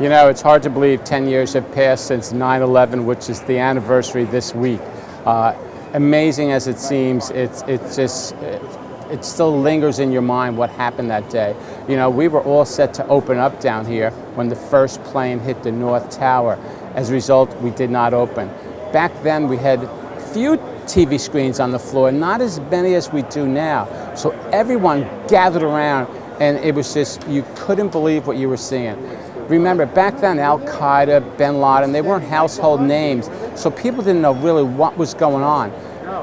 You know, it's hard to believe 10 years have passed since 9/11, which is the anniversary this week. Amazing as it seems, it still lingers in your mind what happened that day. You know, we were all set to open up down here when the first plane hit the North Tower. As a result, we did not open. Back then, we had few TV screens on the floor, not as many as we do now. So everyone gathered around, and it was just, you couldn't believe what you were seeing. Remember, back then, Al-Qaeda, Bin Laden, they weren't household names, so people didn't know really what was going on.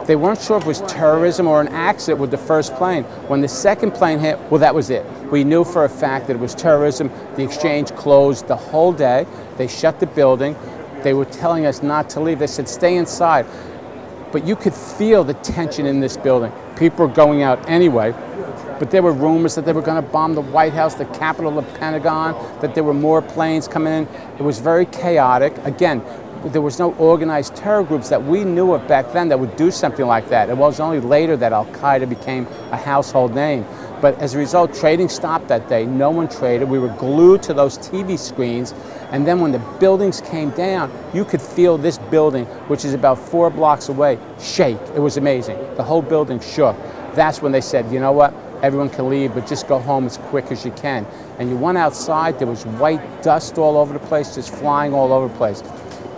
They weren't sure if it was terrorism or an accident with the first plane. When the second plane hit, well, that was it. We knew for a fact that it was terrorism. The exchange closed the whole day. They shut the building. They were telling us not to leave. They said, stay inside. But you could feel the tension in this building. People were going out anyway. But there were rumors that they were going to bomb the White House, the Capitol, the Pentagon, that there were more planes coming in. It was very chaotic. Again, there was no organized terror groups that we knew of back then that would do something like that. It was only later that Al-Qaeda became a household name. But as a result, trading stopped that day. No one traded. We were glued to those TV screens. And then when the buildings came down, you could feel this building, which is about 4 blocks away, shake. It was amazing. The whole building shook. That's when they said, you know what? Everyone can leave, but just go home as quick as you can. And you went outside, there was white dust all over the place, just flying all over the place.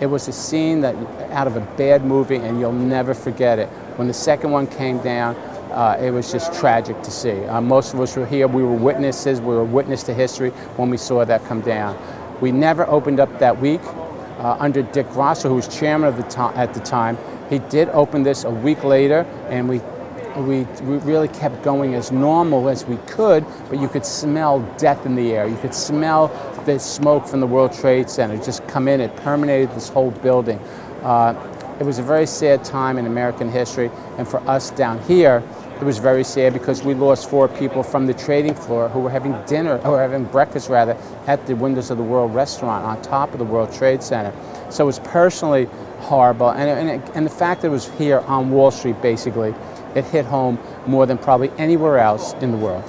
It was a scene that out of a bad movie, and you'll never forget it. When the second one came down, it was just tragic to see. Most of us were here, we were witnesses, we were witness to history when we saw that come down. We never opened up that week. Under Dick Grosser, who was chairman of at the time, he did open this a week later, and we really kept going as normal as we could, but you could smell death in the air. You could smell the smoke from the World Trade Center just come in. It permeated this whole building. It was a very sad time in American history, and for us down here, it was very sad because we lost 4 people from the trading floor who were having dinner, or having breakfast rather, at the Windows of the World restaurant on top of the World Trade Center. So it was personally horrible, and the fact that it was here on Wall Street, basically, it hit home more than probably anywhere else in the world.